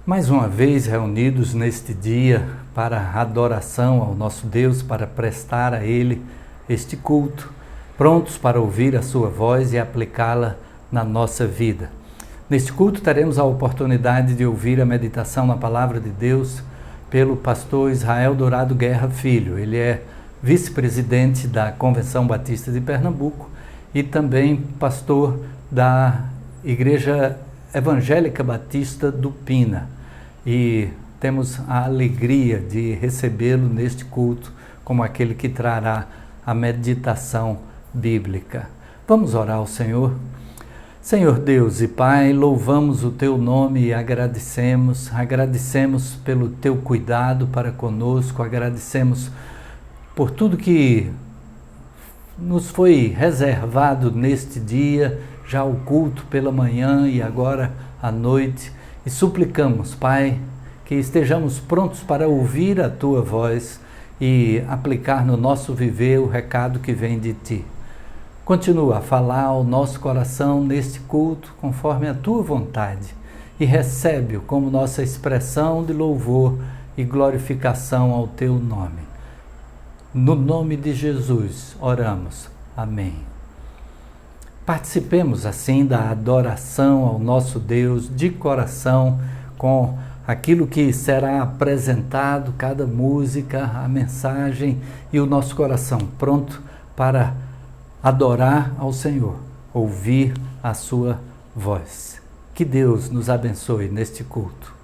Mais uma vez reunidos neste dia para adoração ao nosso Deus, para prestar a Ele este culto, prontos para ouvir a sua voz e aplicá-la na nossa vida. Neste culto teremos a oportunidade de ouvir a meditação na Palavra de Deus pelo pastor Israel Dourado Guerra Filho. Ele é vice-presidente da Convenção Batista de Pernambuco e também pastor da Igreja Evangélica Batista do Pina. E temos a alegria de recebê-lo neste culto como aquele que trará a meditação bíblica. Vamos orar ao Senhor. Senhor Deus e Pai, louvamos o Teu nome e agradecemos pelo Teu cuidado para conosco, agradecemos por tudo que nos foi reservado neste dia, já o culto pela manhã e agora à noite, e suplicamos, Pai, que estejamos prontos para ouvir a Tua voz e aplicar no nosso viver o recado que vem de Ti. Continua a falar ao nosso coração neste culto conforme a Tua vontade e recebe-o como nossa expressão de louvor e glorificação ao Teu nome. No nome de Jesus oramos. Amém. Participemos assim da adoração ao nosso Deus de coração com aquilo que será apresentado, cada música, a mensagem e o nosso coração pronto para adorar ao Senhor, ouvir a sua voz. Que Deus nos abençoe neste culto.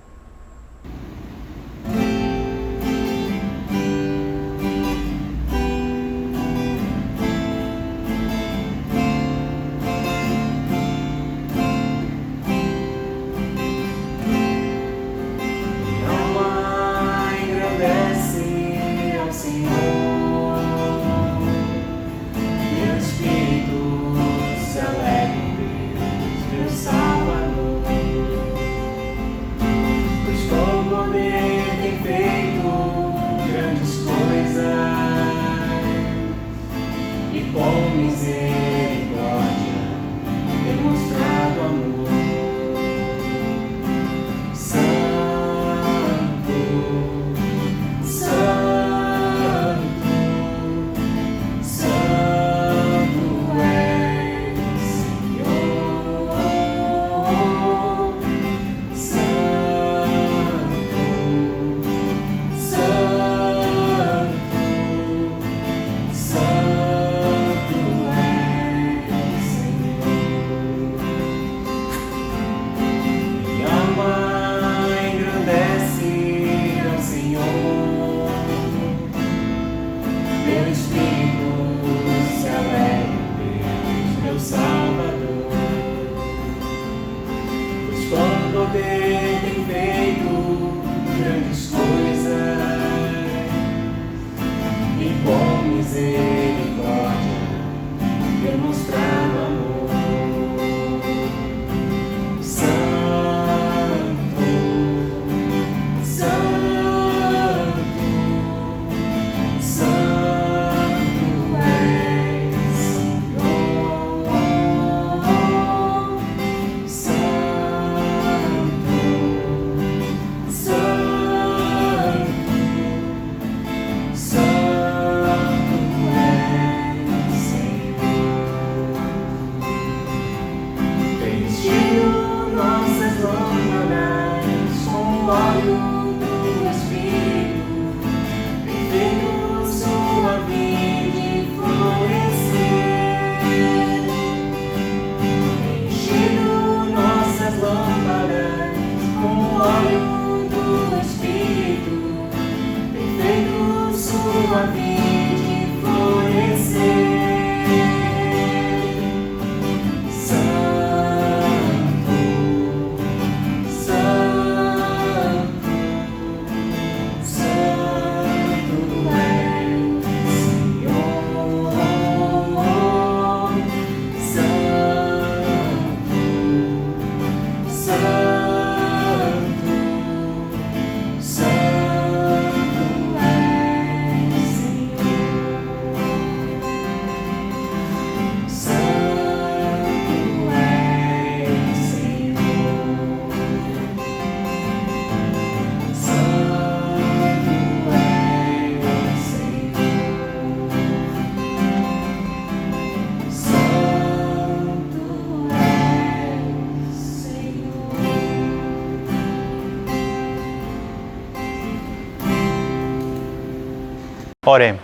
Oremos.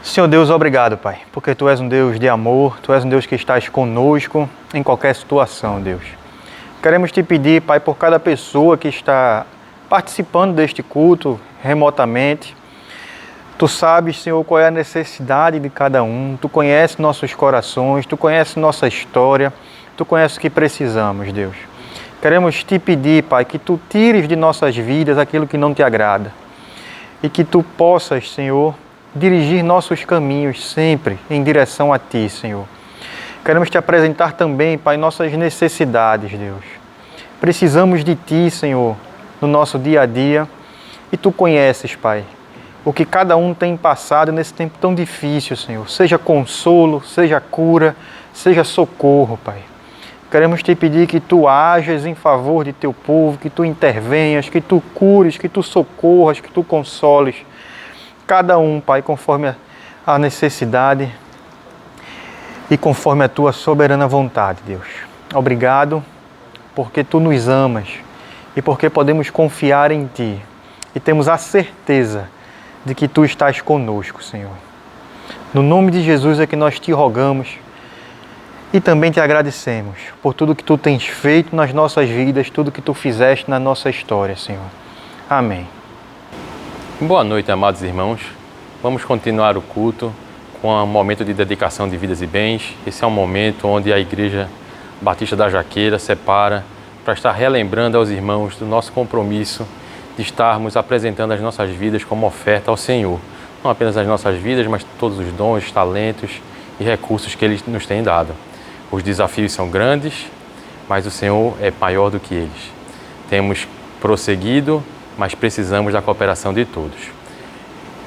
Senhor Deus, obrigado, Pai, porque Tu és um Deus de amor, Tu és um Deus que estás conosco em qualquer situação, Deus. Queremos Te pedir, Pai, por cada pessoa que está participando deste culto remotamente. Tu sabes, Senhor, qual é a necessidade de cada um. Tu conheces nossos corações, Tu conheces nossa história, Tu conheces o que precisamos, Deus. Queremos Te pedir, Pai, que Tu tires de nossas vidas aquilo que não Te agrada. E que Tu possas, Senhor, dirigir nossos caminhos sempre em direção a Ti, Senhor. Queremos Te apresentar também, Pai, nossas necessidades, Deus. Precisamos de Ti, Senhor, no nosso dia a dia. E Tu conheces, Pai, o que cada um tem passado nesse tempo tão difícil, Senhor. Seja consolo, seja cura, seja socorro, Pai. Queremos Te pedir que Tu ajas em favor de Teu povo, que Tu intervenhas, que Tu cures, que Tu socorras, que Tu consoles. Cada um, Pai, conforme a necessidade e conforme a Tua soberana vontade, Deus. Obrigado, porque Tu nos amas e porque podemos confiar em Ti. E temos a certeza de que Tu estás conosco, Senhor. No nome de Jesus é que nós Te rogamos e também Te agradecemos por tudo que Tu tens feito nas nossas vidas, tudo que Tu fizeste na nossa história, Senhor. Amém. Boa noite, amados irmãos. Vamos continuar o culto com um momento de dedicação de vidas e bens. Esse é um momento onde a Igreja Batista da Jaqueira separa para estar relembrando aos irmãos do nosso compromisso de estarmos apresentando as nossas vidas como oferta ao Senhor. Não apenas as nossas vidas, mas todos os dons, talentos e recursos que Ele nos tem dado. Os desafios são grandes, mas o Senhor é maior do que eles. Temos prosseguido, mas precisamos da cooperação de todos.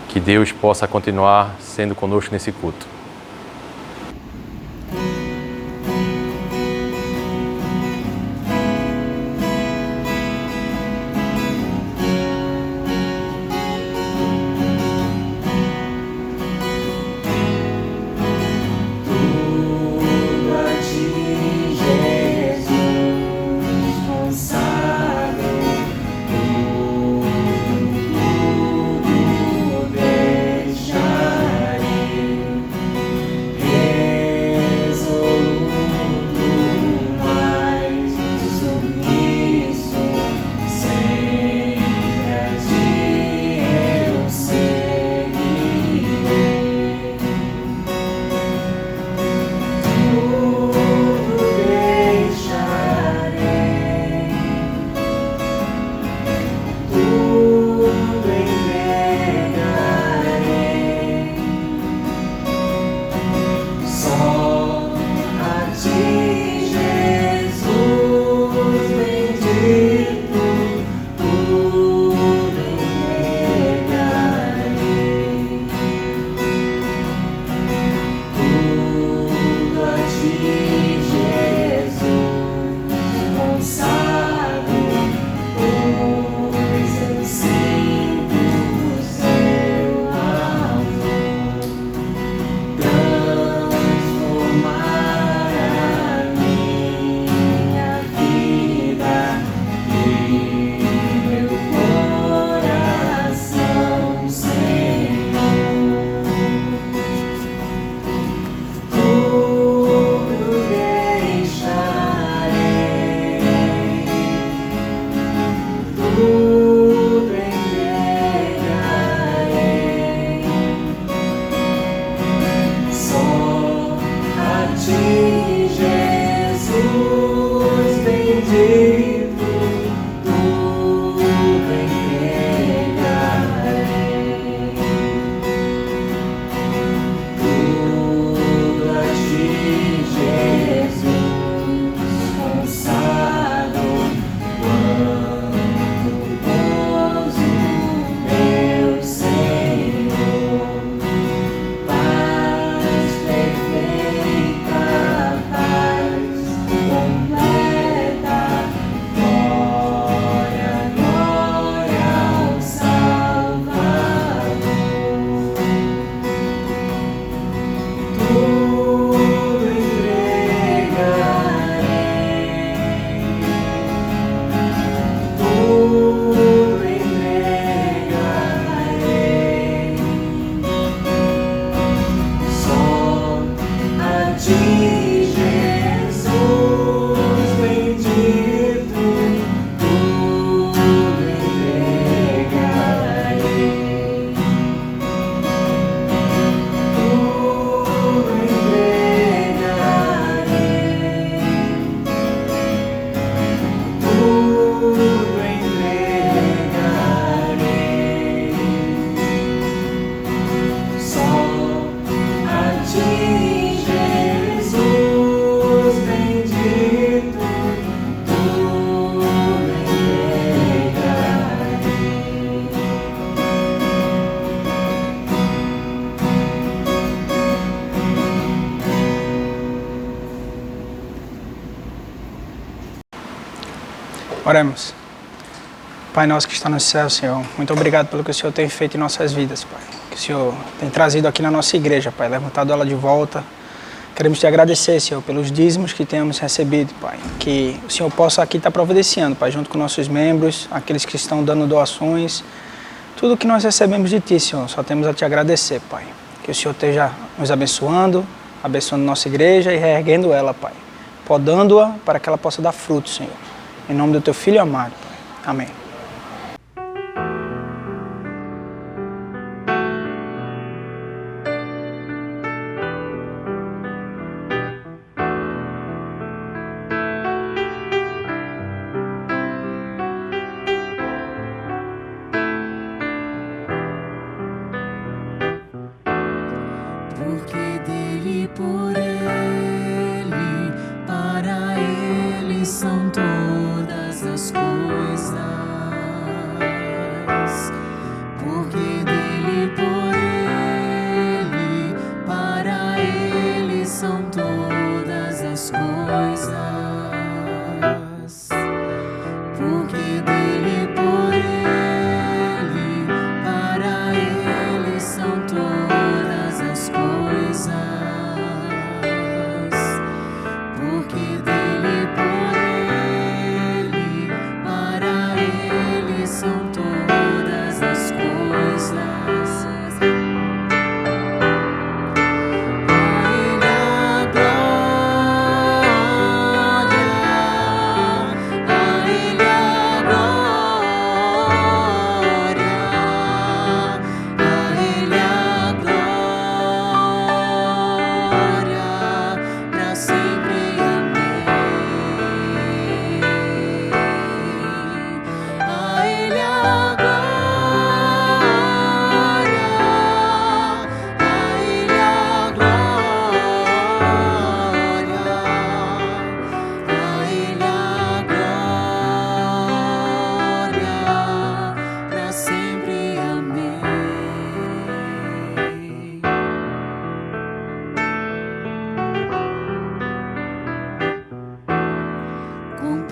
Que Deus possa continuar sendo conosco nesse culto. Oremos. Pai nosso que está no céu, Senhor, muito obrigado pelo que o Senhor tem feito em nossas vidas, Pai. Que o Senhor tem trazido aqui na nossa igreja, Pai, levantado ela de volta. Queremos te agradecer, Senhor, pelos dízimos que temos recebido, Pai. Que o Senhor possa aqui estar providenciando, Pai, junto com nossos membros, aqueles que estão dando doações. Tudo que nós recebemos de Ti, Senhor, só temos a Te agradecer, Pai. Que o Senhor esteja nos abençoando nossa igreja e reerguendo ela, Pai. Podando-a para que ela possa dar fruto, Senhor. Em nome do Teu Filho amado, Pai. Amém. Porque dele, por ele, para ele são todas as coisas. Porque dele, por ele, para ele são todas as coisas. Porque dele, por ele, para ele são todas as coisas. Porque dele, por ele, para ele são todas as coisas.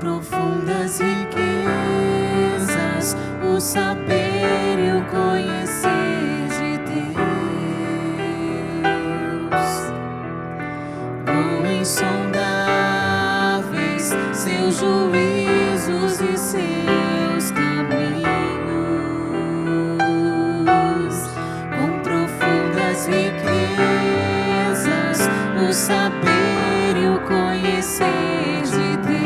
Profundas riquezas, o saber e o conhecer de Deus. Quão insondáveis seus juízos e seus caminhos. Quão profundas riquezas, o saber e o conhecer de Deus.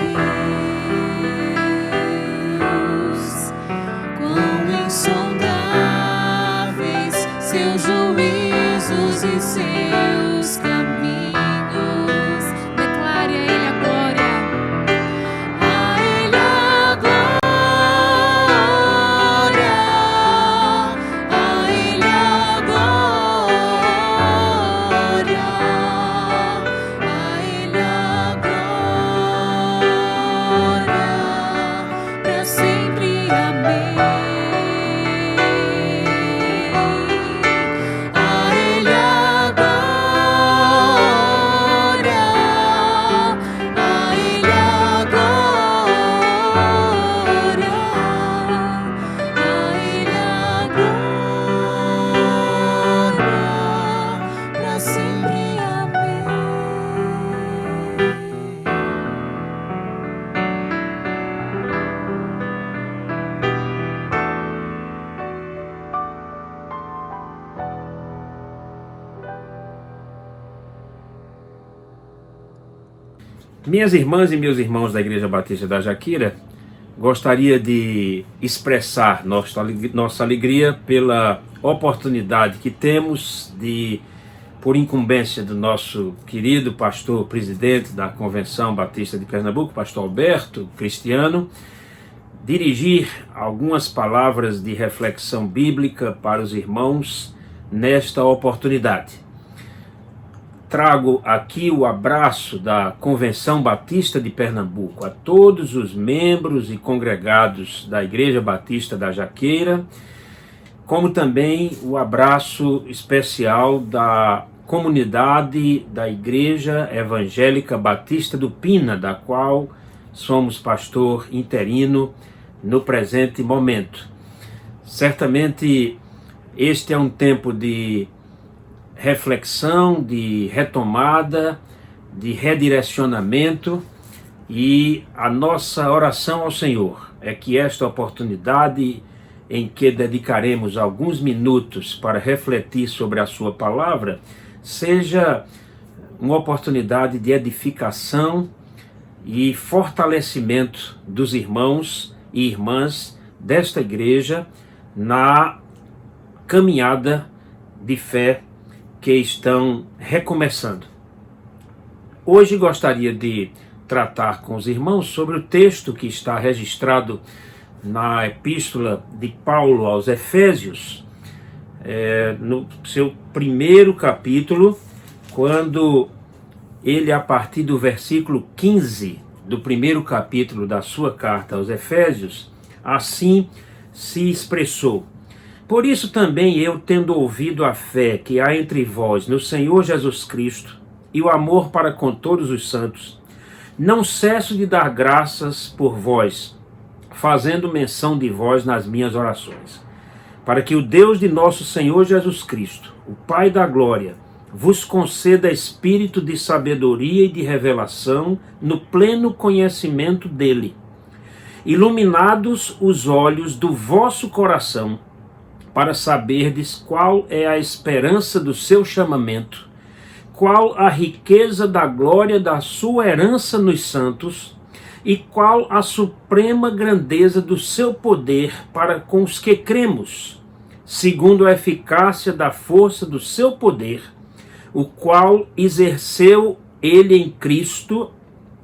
Insondáveis seus juízos e seus caminhos. Declare a Ele a glória. A Ele a glória. A Ele a glória. A Ele a glória. Para sempre. Amém. Minhas irmãs e meus irmãos da Igreja Batista da Jaqueira, gostaria de expressar nossa alegria pela oportunidade que temos de, por incumbência do nosso querido pastor presidente da Convenção Batista de Pernambuco, pastor Alberto Cristiano, dirigir algumas palavras de reflexão bíblica para os irmãos nesta oportunidade. Trago aqui o abraço da Convenção Batista de Pernambuco a todos os membros e congregados da Igreja Batista da Jaqueira, como também o abraço especial da comunidade da Igreja Evangélica Batista do Pina, da qual somos pastor interino no presente momento. Certamente este é um tempo de reflexão, de retomada, de redirecionamento, e a nossa oração ao Senhor é que esta oportunidade em que dedicaremos alguns minutos para refletir sobre a sua palavra seja uma oportunidade de edificação e fortalecimento dos irmãos e irmãs desta igreja na caminhada de fé que estão recomeçando. Hoje gostaria de tratar com os irmãos sobre o texto que está registrado na epístola de Paulo aos Efésios, no seu primeiro capítulo, quando ele, a partir do versículo 15 do primeiro capítulo da sua carta aos Efésios, assim se expressou: por isso também eu, tendo ouvido a fé que há entre vós no Senhor Jesus Cristo e o amor para com todos os santos, não cesso de dar graças por vós, fazendo menção de vós nas minhas orações, para que o Deus de nosso Senhor Jesus Cristo, o Pai da glória, vos conceda espírito de sabedoria e de revelação no pleno conhecimento dele, iluminados os olhos do vosso coração, para saberdes qual é a esperança do seu chamamento, qual a riqueza da glória da sua herança nos santos, e qual a suprema grandeza do seu poder para com os que cremos, segundo a eficácia da força do seu poder, o qual exerceu ele em Cristo,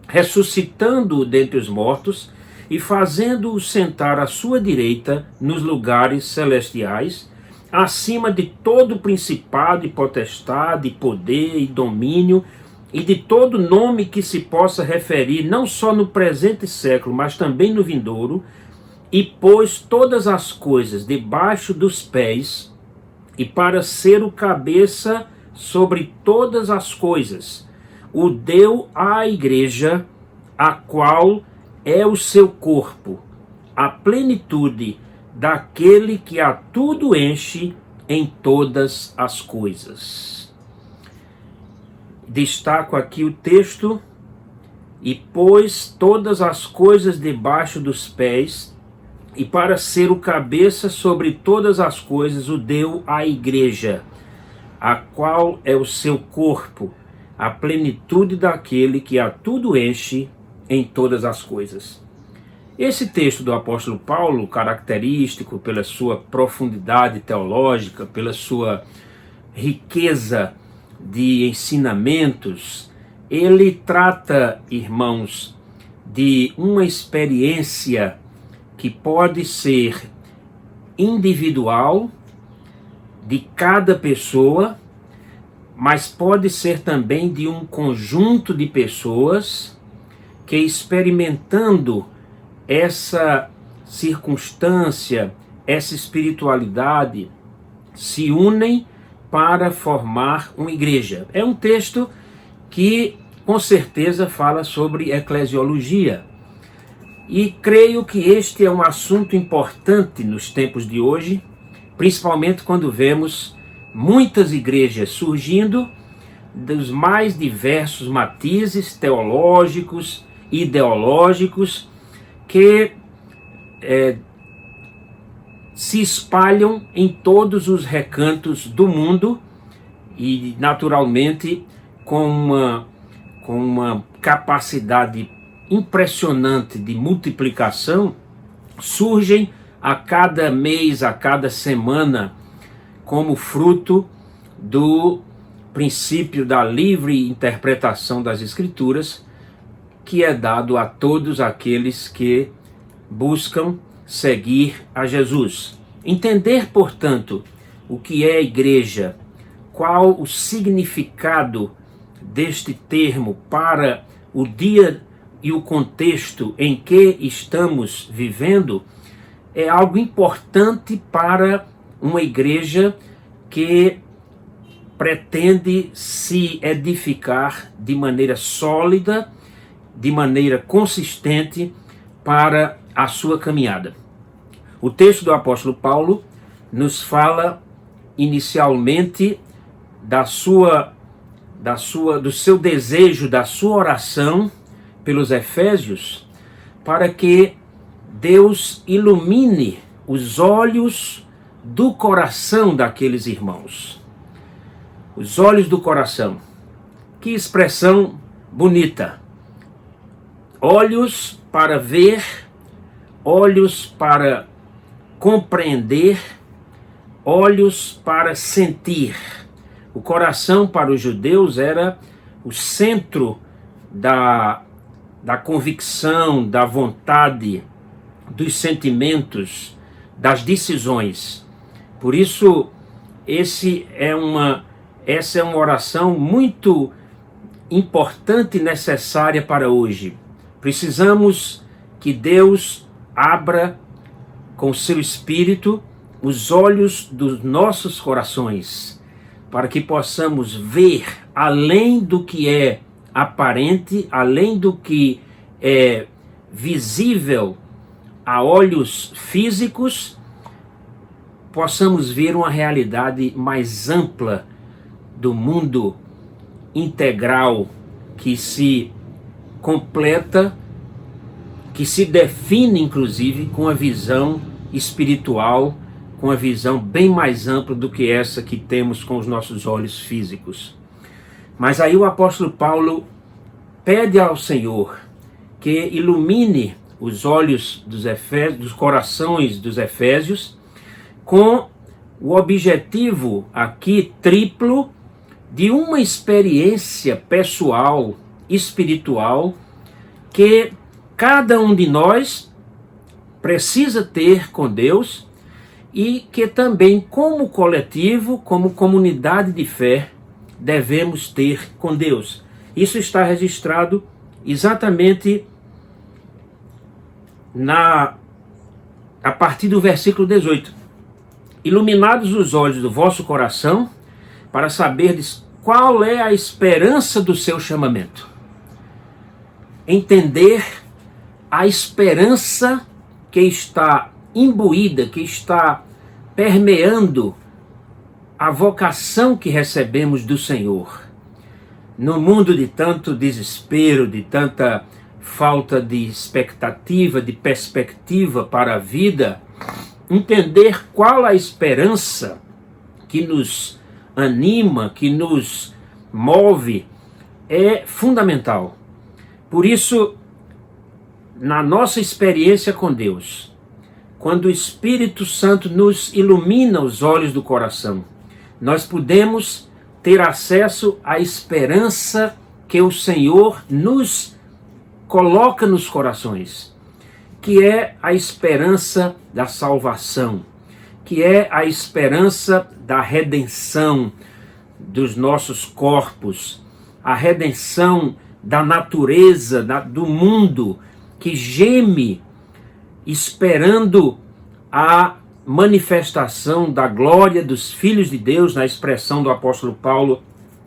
ressuscitando-o dentre os mortos e fazendo-o sentar à sua direita nos lugares celestiais, acima de todo principado e potestade, poder e domínio, e de todo nome que se possa referir, não só no presente século, mas também no vindouro, e pôs todas as coisas debaixo dos pés, e para ser o cabeça sobre todas as coisas, o deu à igreja, a qual é o seu corpo, a plenitude daquele que a tudo enche em todas as coisas. Destaco aqui o texto: e pôs todas as coisas debaixo dos pés, e para ser o cabeça sobre todas as coisas o deu à igreja, a qual é o seu corpo, a plenitude daquele que a tudo enche em todas as coisas. Esse texto do apóstolo Paulo, característico pela sua profundidade teológica, pela sua riqueza de ensinamentos, ele trata, irmãos, de uma experiência que pode ser individual, de cada pessoa, mas pode ser também de um conjunto de pessoas que, experimentando essa circunstância, essa espiritualidade, se unem para formar uma igreja. É um texto que com certeza fala sobre eclesiologia, e creio que este é um assunto importante nos tempos de hoje, principalmente quando vemos muitas igrejas surgindo dos mais diversos matizes teológicos, ideológicos, que se espalham em todos os recantos do mundo e, naturalmente, com uma capacidade impressionante de multiplicação, surgem a cada mês, a cada semana, como fruto do princípio da livre interpretação das Escrituras, que é dado a todos aqueles que buscam seguir a Jesus. Entender, portanto, o que é a igreja, qual o significado deste termo para o dia e o contexto em que estamos vivendo, é algo importante para uma igreja que pretende se edificar de maneira sólida de maneira consistente para a sua caminhada. O texto do apóstolo Paulo nos fala inicialmente do seu desejo, da sua oração pelos Efésios, para que Deus ilumine os olhos do coração daqueles irmãos. Os olhos do coração. Que expressão bonita. Olhos para ver, olhos para compreender, olhos para sentir. O coração para os judeus era o centro da convicção, da vontade, dos sentimentos, das decisões. Por isso, essa é uma oração muito importante e necessária para hoje. Precisamos que Deus abra com o seu Espírito os olhos dos nossos corações, para que possamos ver além do que é aparente, além do que é visível a olhos físicos, possamos ver uma realidade mais ampla do mundo integral que se completa, que se define inclusive com a visão espiritual, com a visão bem mais ampla do que essa que temos com os nossos olhos físicos. Mas aí o apóstolo Paulo pede ao Senhor que ilumine os olhos dos corações dos Efésios, com o objetivo aqui triplo de uma experiência pessoal, espiritual, que cada um de nós precisa ter com Deus e que também, como coletivo, como comunidade de fé, devemos ter com Deus. Isso está registrado exatamente a partir do versículo 18. Iluminados os olhos do vosso coração, para saberdes qual é a esperança do seu chamamento. Entender a esperança que está imbuída, que está permeando a vocação que recebemos do Senhor. No mundo de tanto desespero, de tanta falta de expectativa, de perspectiva para a vida, entender qual a esperança que nos anima, que nos move, é fundamental. Por isso, na nossa experiência com Deus, quando o Espírito Santo nos ilumina os olhos do coração, nós podemos ter acesso à esperança que o Senhor nos coloca nos corações, que é a esperança da salvação, que é a esperança da redenção dos nossos corpos, a redenção da natureza, do mundo, que geme esperando a manifestação da glória dos filhos de Deus, na expressão do apóstolo Paulo,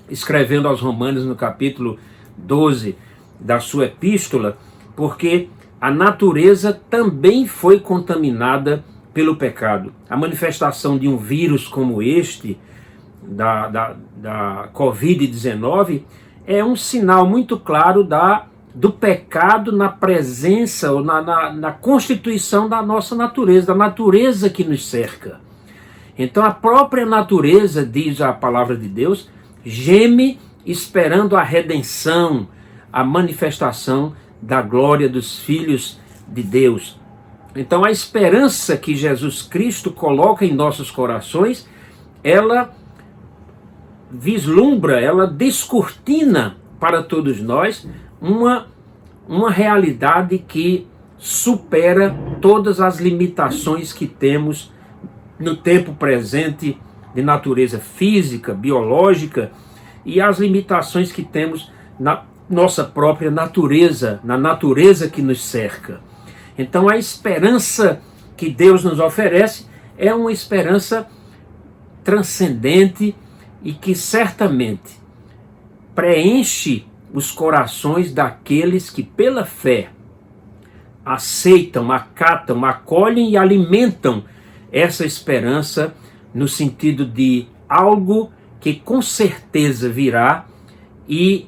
escrevendo aos Romanos no capítulo 12 da sua epístola, porque a natureza também foi contaminada pelo pecado. A manifestação de um vírus como este, da Covid-19, é um sinal muito claro do pecado na presença ou na constituição da nossa natureza, da natureza que nos cerca. Então a própria natureza, diz a palavra de Deus, geme esperando a redenção, a manifestação da glória dos filhos de Deus. Então a esperança que Jesus Cristo coloca em nossos corações, ela vislumbra, ela descortina para todos nós uma realidade que supera todas as limitações que temos no tempo presente de natureza física, biológica, e as limitações que temos na nossa própria natureza, na natureza que nos cerca. Então a esperança que Deus nos oferece é uma esperança transcendente e que certamente preenche os corações daqueles que pela fé aceitam, acatam, acolhem e alimentam essa esperança no sentido de algo que com certeza virá e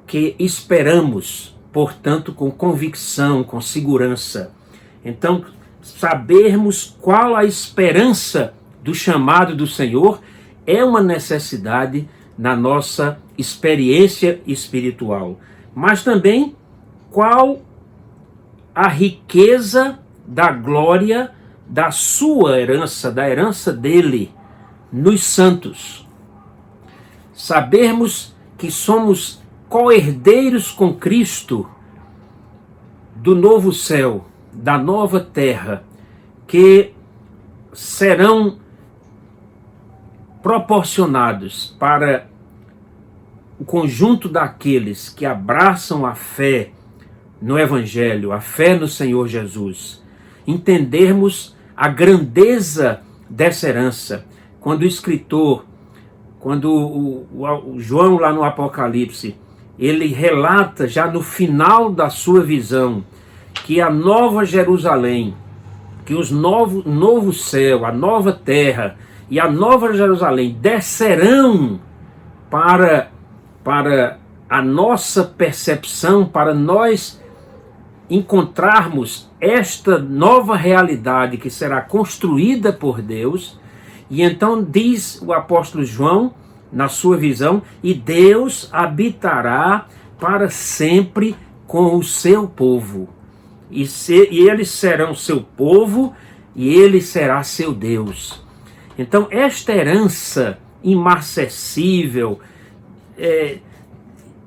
que esperamos, portanto, com convicção, com segurança. Então, sabermos qual a esperança do chamado do Senhor é uma necessidade na nossa experiência espiritual, mas também qual a riqueza da glória da sua herança, da herança dele nos santos. Sabermos que somos co-herdeiros com Cristo do novo céu, da nova terra, que serão proporcionados para o conjunto daqueles que abraçam a fé no Evangelho, a fé no Senhor Jesus. Entendermos a grandeza dessa herança. Quando o escritor, quando o João lá no Apocalipse, ele relata já no final da sua visão que a nova Jerusalém, que os novo céu, a nova terra e a nova Jerusalém descerão para a nossa percepção, para nós encontrarmos esta nova realidade que será construída por Deus. E então diz o apóstolo João, na sua visão, e Deus habitará para sempre com o seu povo. E eles serão seu povo, e ele será seu Deus. Então, esta herança imarcessível,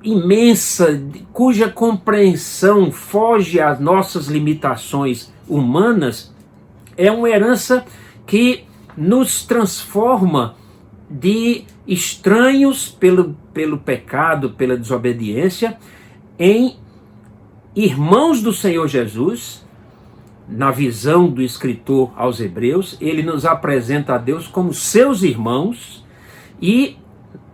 imensa, cuja compreensão foge às nossas limitações humanas, é uma herança que nos transforma de estranhos pelo pecado, pela desobediência, em irmãos do Senhor Jesus. Na visão do escritor aos Hebreus, ele nos apresenta a Deus como seus irmãos, e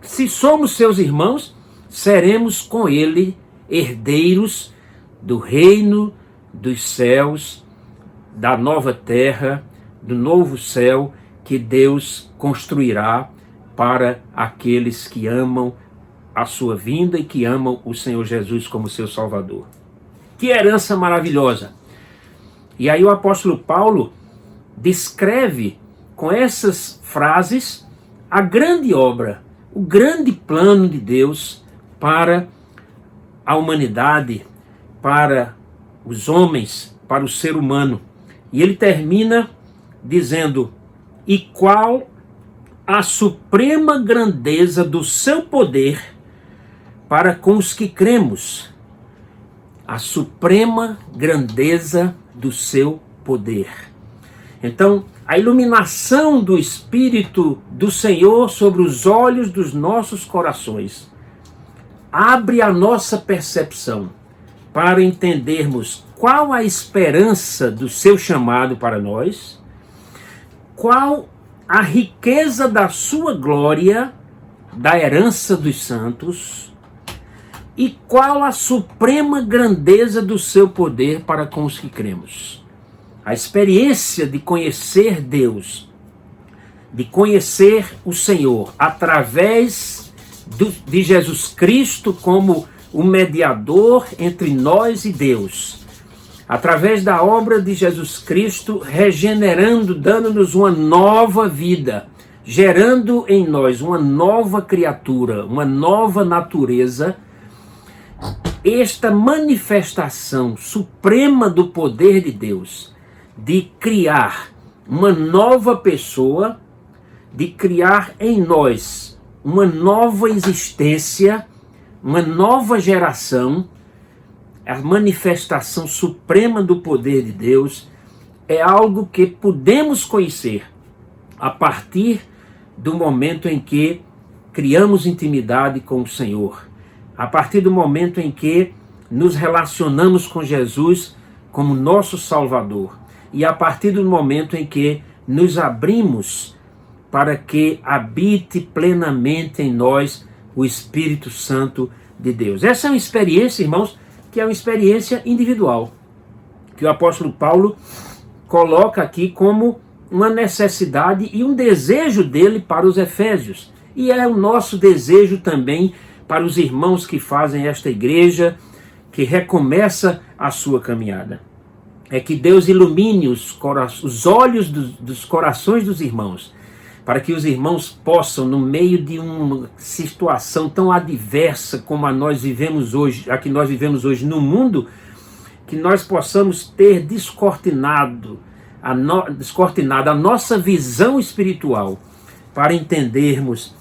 se somos seus irmãos, seremos com ele herdeiros do reino dos céus, da nova terra, do novo céu que Deus construirá para aqueles que amam a sua vinda e que amam o Senhor Jesus como seu Salvador. Que herança maravilhosa! E aí o apóstolo Paulo descreve com essas frases a grande obra, o grande plano de Deus para a humanidade, para os homens, para o ser humano. E ele termina dizendo: e qual a suprema grandeza do seu poder para com os que cremos. A suprema grandeza do seu poder. Então, a iluminação do Espírito do Senhor sobre os olhos dos nossos corações abre a nossa percepção para entendermos qual a esperança do seu chamado para nós, qual a riqueza da sua glória, da herança dos santos, e qual a suprema grandeza do seu poder para com os que cremos. A experiência de conhecer Deus, de conhecer o Senhor através de Jesus Cristo como o mediador entre nós e Deus, através da obra de Jesus Cristo, regenerando, dando-nos uma nova vida, gerando em nós uma nova criatura, uma nova natureza. Esta manifestação suprema do poder de Deus, de criar uma nova pessoa, de criar em nós uma nova existência, uma nova geração, a manifestação suprema do poder de Deus é algo que podemos conhecer a partir do momento em que criamos intimidade com o Senhor, a partir do momento em que nos relacionamos com Jesus como nosso Salvador, e a partir do momento em que nos abrimos para que habite plenamente em nós o Espírito Santo de Deus. Essa é uma experiência, irmãos, que é uma experiência individual, que o apóstolo Paulo coloca aqui como uma necessidade e um desejo dele para os efésios. E é o nosso desejo também para os irmãos que fazem esta igreja, que recomeça a sua caminhada. É que Deus ilumine os olhos dos corações dos irmãos, para que os irmãos possam, no meio de uma situação tão adversa como a que nós vivemos hoje no mundo, que nós possamos ter descortinado a nossa visão espiritual para entendermos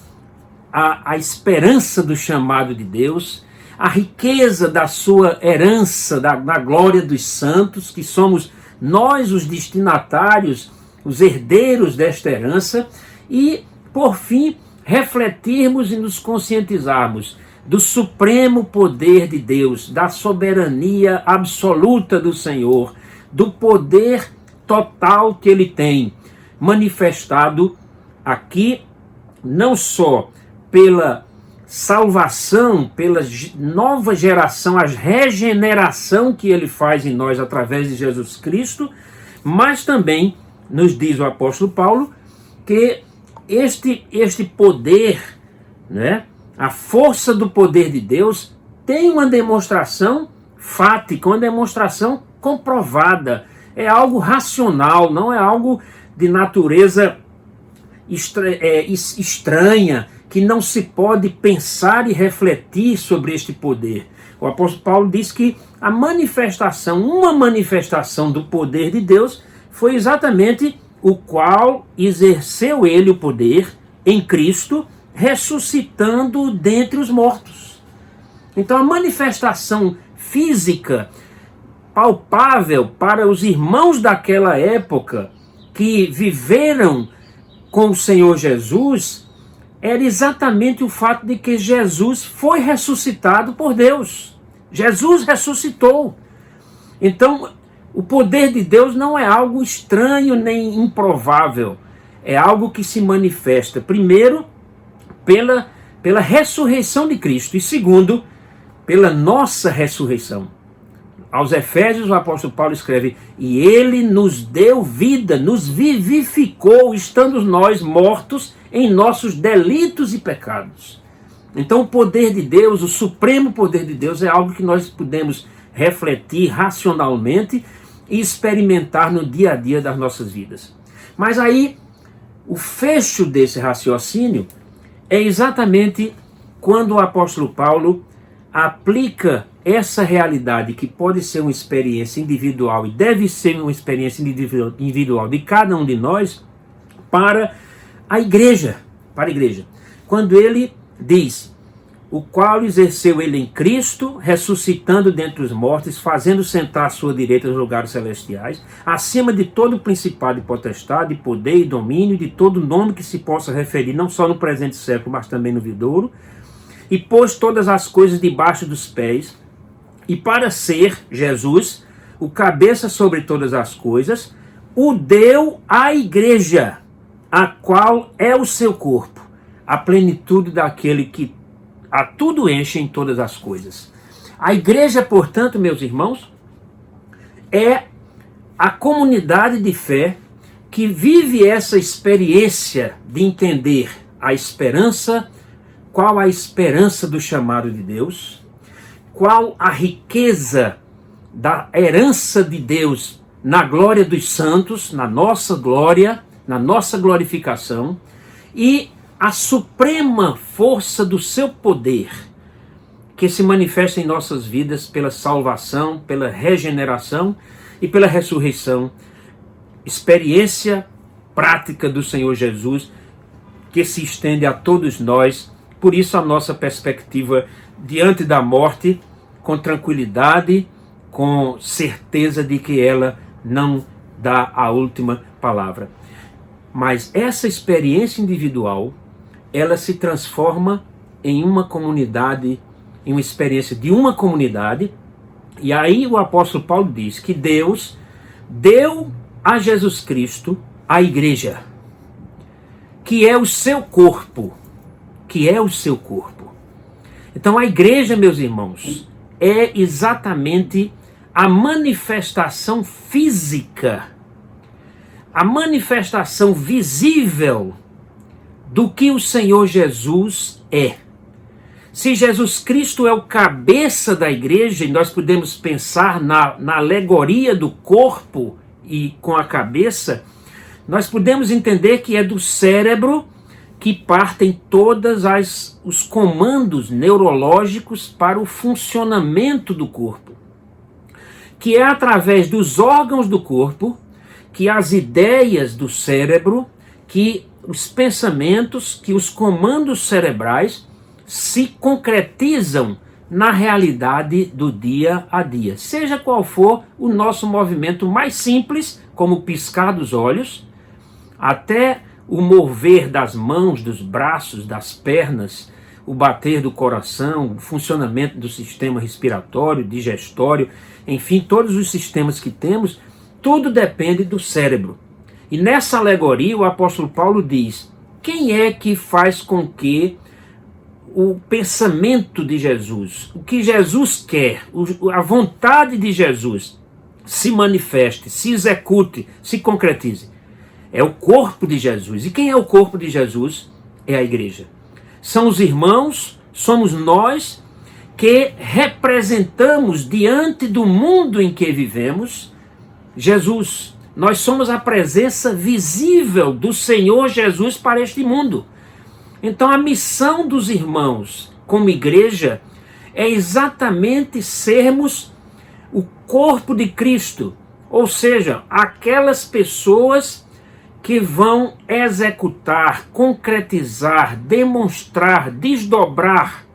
a esperança do chamado de Deus, a riqueza da sua herança, da glória dos santos, que somos nós os destinatários, os herdeiros desta herança, e, por fim, refletirmos e nos conscientizarmos do supremo poder de Deus, da soberania absoluta do Senhor, do poder total que Ele tem, manifestado aqui, não só pela salvação, pela nova geração, a regeneração que Ele faz em nós através de Jesus Cristo, mas também, nos diz o apóstolo Paulo, que este poder, né, a força do poder de Deus, tem uma demonstração fática, uma demonstração comprovada. É algo racional, não é algo de natureza estranha, que não se pode pensar e refletir sobre este poder. O apóstolo Paulo diz que uma manifestação do poder de Deus foi exatamente o qual exerceu ele o poder em Cristo, ressuscitando dentre os mortos. Então a manifestação física, palpável para os irmãos daquela época que viveram com o Senhor Jesus, era exatamente o fato de que Jesus foi ressuscitado por Deus. Jesus ressuscitou. Então, o poder de Deus não é algo estranho nem improvável. É algo que se manifesta, primeiro, pela ressurreição de Cristo e, segundo, pela nossa ressurreição. Aos Efésios, o apóstolo Paulo escreve: e Ele nos deu vida, nos vivificou, estando nós mortos em nossos delitos e pecados. Então o poder de Deus, o supremo poder de Deus, é algo que nós podemos refletir racionalmente e experimentar no dia a dia das nossas vidas. Mas aí, o fecho desse raciocínio é exatamente quando o apóstolo Paulo aplica essa realidade, que pode ser uma experiência individual e deve ser uma experiência individual de cada um de nós, para a igreja. Quando ele diz: o qual exerceu ele em Cristo, ressuscitando dentre os mortos, fazendo sentar à sua direita nos lugares celestiais, acima de todo principado e potestade, poder e domínio, de todo nome que se possa referir, não só no presente século, mas também no vindouro, e pôs todas as coisas debaixo dos pés, e para ser, Jesus, o cabeça sobre todas as coisas, o deu à igreja, a qual é o seu corpo, a plenitude daquele que a tudo enche em todas as coisas. A igreja, portanto, meus irmãos, é a comunidade de fé que vive essa experiência de entender a esperança, qual a esperança do chamado de Deus, qual a riqueza da herança de Deus na glória dos santos, na nossa glória, na nossa glorificação, e a suprema força do seu poder, que se manifesta em nossas vidas pela salvação, pela regeneração e pela ressurreição. Experiência prática do Senhor Jesus, que se estende a todos nós. Por isso a nossa perspectiva diante da morte, com tranquilidade, com certeza de que ela não dá a última palavra. Mas essa experiência individual, ela se transforma em uma comunidade, em uma experiência de uma comunidade. E aí o apóstolo Paulo diz que Deus deu a Jesus Cristo a igreja, que é o seu corpo, Então a igreja, meus irmãos, é exatamente a manifestação física, a manifestação visível do que o Senhor Jesus é. Se Jesus Cristo é o cabeça da igreja, e nós podemos pensar na alegoria do corpo e com a cabeça, nós podemos entender que é do cérebro que partem todos os comandos neurológicos para o funcionamento do corpo. Que é através dos órgãos do corpo, que as ideias do cérebro, que os pensamentos, que os comandos cerebrais se concretizam na realidade do dia a dia. Seja qual for o nosso movimento mais simples, como o piscar dos olhos, até o mover das mãos, dos braços, das pernas, o bater do coração, o funcionamento do sistema respiratório, digestório, enfim, todos os sistemas que temos, tudo depende do cérebro. E nessa alegoria o apóstolo Paulo diz: quem é que faz com que o pensamento de Jesus, o que Jesus quer, a vontade de Jesus se manifeste, se execute, se concretize? É o corpo de Jesus. E quem é o corpo de Jesus? É a igreja. São os irmãos, somos nós que representamos diante do mundo em que vivemos Jesus. Nós somos a presença visível do Senhor Jesus para este mundo. Então a missão dos irmãos como igreja é exatamente sermos o corpo de Cristo, ou seja, aquelas pessoas que vão executar, concretizar, demonstrar, desdobrar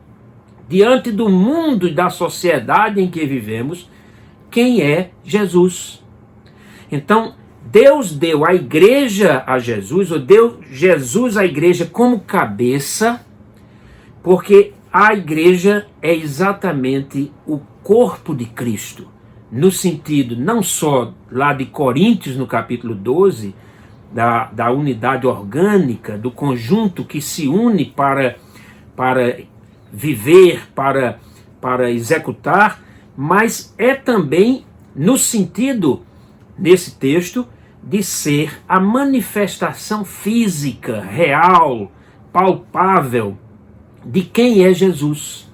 diante do mundo e da sociedade em que vivemos quem é Jesus. Então, Deus deu a igreja a Jesus, ou deu Jesus à igreja como cabeça, porque a igreja é exatamente o corpo de Cristo, no sentido não só lá de Coríntios, no capítulo 12, da unidade orgânica, do conjunto que se une para viver, para executar, mas é também no sentido, nesse texto, de ser a manifestação física, real, palpável, de quem é Jesus.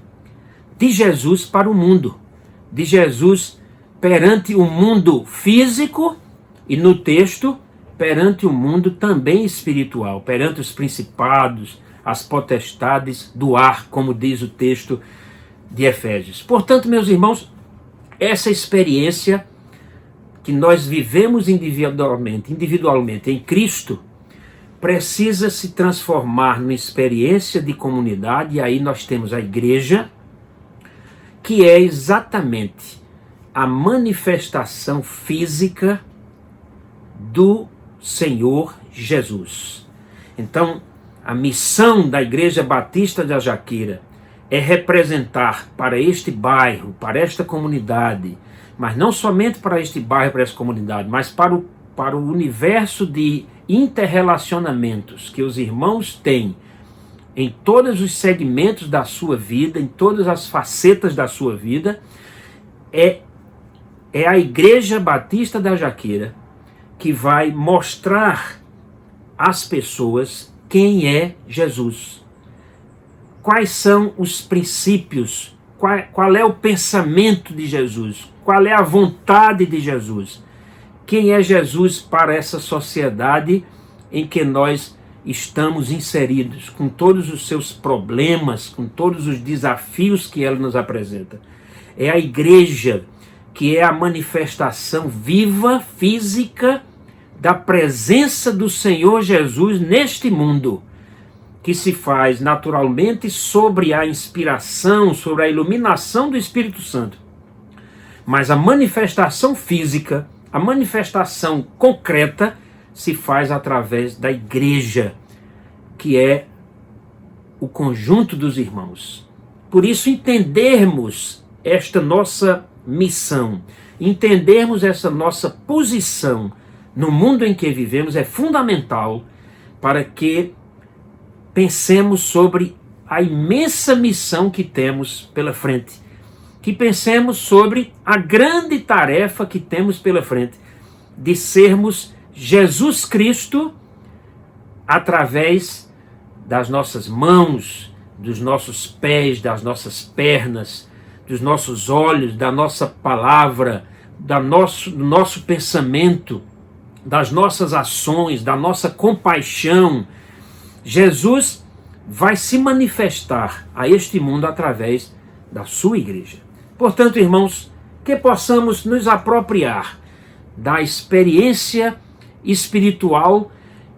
De Jesus para o mundo. De Jesus perante o mundo físico e, no texto, perante o mundo também espiritual, perante os principados, as potestades do ar, como diz o texto de Efésios. Portanto, meus irmãos, essa experiência que nós vivemos individualmente em Cristo, precisa se transformar numa experiência de comunidade, e aí nós temos a igreja, que é exatamente a manifestação física do Senhor Jesus. Então, a missão da Igreja Batista da Jaqueira é representar para este bairro, para esta comunidade, mas não somente para este bairro, para esta comunidade, mas para o universo de interrelacionamentos que os irmãos têm em todos os segmentos da sua vida, em todas as facetas da sua vida, é a Igreja Batista da Jaqueira que vai mostrar às pessoas quem é Jesus. Quais são os princípios, qual é o pensamento de Jesus, qual é a vontade de Jesus. Quem é Jesus para essa sociedade em que nós estamos inseridos, com todos os seus problemas, com todos os desafios que ela nos apresenta. É a igreja que é a manifestação viva, física, da presença do Senhor Jesus neste mundo, que se faz naturalmente sobre a inspiração, sobre a iluminação do Espírito Santo. Mas a manifestação física, a manifestação concreta, se faz através da igreja, que é o conjunto dos irmãos. Por isso, entendermos esta nossa missão, entendermos essa nossa posição no mundo em que vivemos é fundamental para que pensemos sobre a imensa missão que temos pela frente. Que pensemos sobre a grande tarefa que temos pela frente de sermos Jesus Cristo através das nossas mãos, dos nossos pés, das nossas pernas, dos nossos olhos, da nossa palavra, do nosso pensamento, das nossas ações, da nossa compaixão. Jesus vai se manifestar a este mundo através da sua igreja. Portanto, irmãos, que possamos nos apropriar da experiência espiritual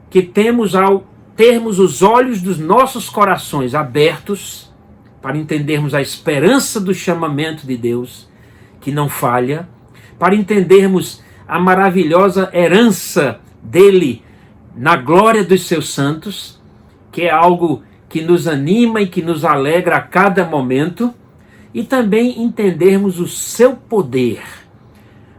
que temos ao termos os olhos dos nossos corações abertos para entendermos a esperança do chamamento de Deus, que não falha, para entendermos a maravilhosa herança dele na glória dos seus santos, que é algo que nos anima e que nos alegra a cada momento, e também entendermos o seu poder,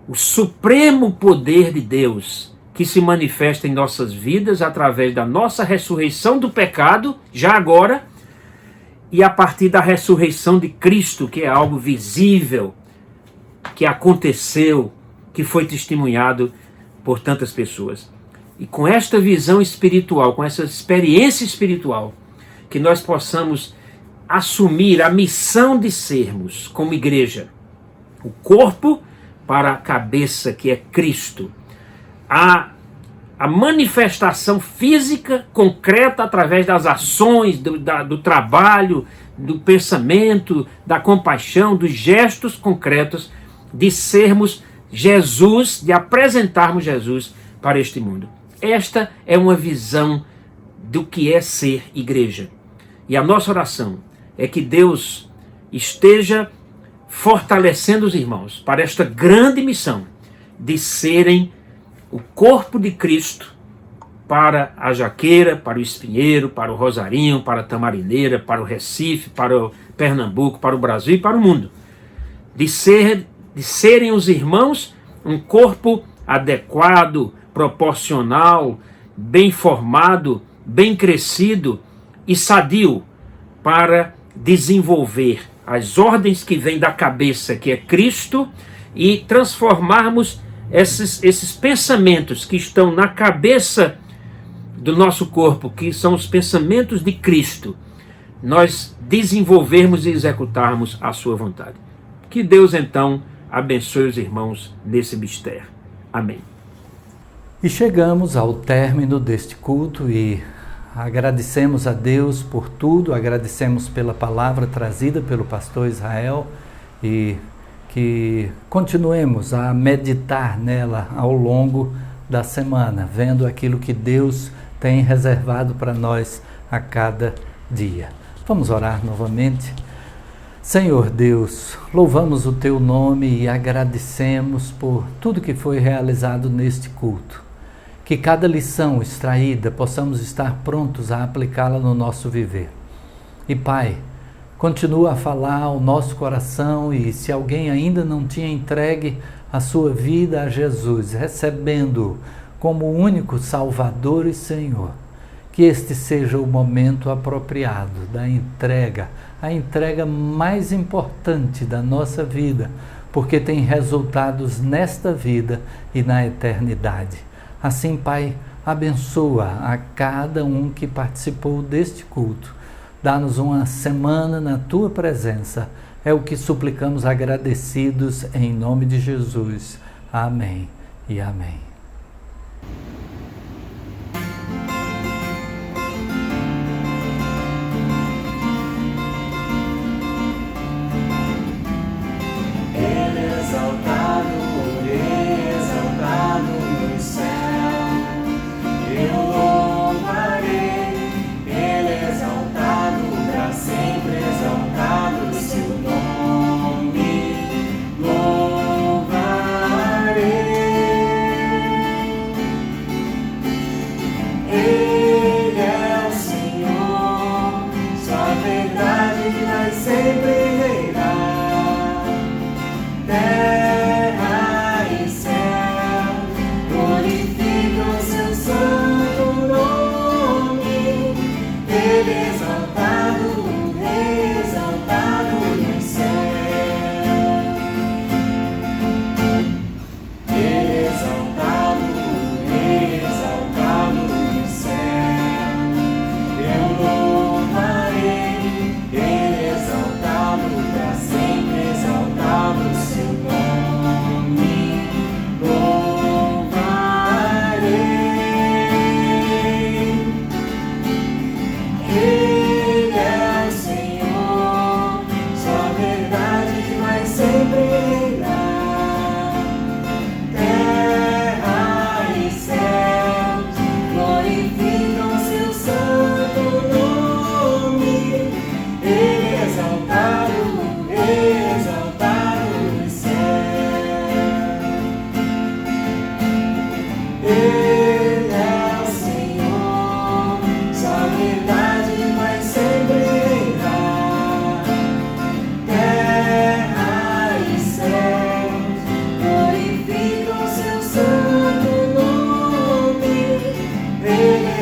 o supremo poder de Deus, que se manifesta em nossas vidas através da nossa ressurreição do pecado, já agora, e a partir da ressurreição de Cristo, que é algo visível, que aconteceu, que foi testemunhado por tantas pessoas. E com esta visão espiritual, com essa experiência espiritual, que nós possamos assumir a missão de sermos, como igreja, o corpo para a cabeça, que é Cristo. A manifestação física, concreta, através das ações, do trabalho, do pensamento, da compaixão, dos gestos concretos, de sermos Jesus, de apresentarmos Jesus para este mundo. Esta é uma visão do que é ser igreja. E a nossa oração é que Deus esteja fortalecendo os irmãos para esta grande missão de serem o corpo de Cristo para a Jaqueira, para o Espinheiro, para o Rosarinho, para a Tamarineira, para o Recife, para o Pernambuco, para o Brasil e para o mundo. De serem os irmãos um corpo adequado, proporcional, bem formado, bem crescido e sadio para desenvolver as ordens que vêm da cabeça, que é Cristo, e transformarmos esses pensamentos que estão na cabeça do nosso corpo, que são os pensamentos de Cristo, nós desenvolvermos e executarmos a sua vontade. Que Deus, então, abençoe os irmãos nesse mistério. Amém. E chegamos ao término deste culto e agradecemos a Deus por tudo, agradecemos pela palavra trazida pelo pastor Israel e que continuemos a meditar nela ao longo da semana, vendo aquilo que Deus tem reservado para nós a cada dia. Vamos orar novamente. Senhor Deus, louvamos o Teu nome e agradecemos por tudo que foi realizado neste culto. Que cada lição extraída possamos estar prontos a aplicá-la no nosso viver. E Pai, continua a falar ao nosso coração e se alguém ainda não tinha entregue a sua vida a Jesus, recebendo-o como o único Salvador e Senhor, que este seja o momento apropriado da entrega, a entrega mais importante da nossa vida, porque tem resultados nesta vida e na eternidade. Assim, Pai, abençoa a cada um que participou deste culto. Dá-nos uma semana na Tua presença. É o que suplicamos agradecidos em nome de Jesus. Amém e amém. Exaltado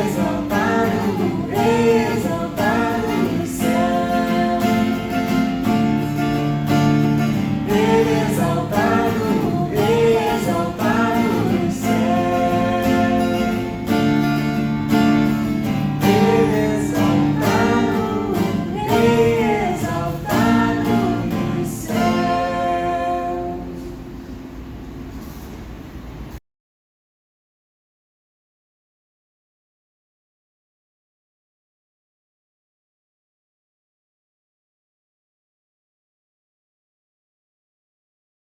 tristeza.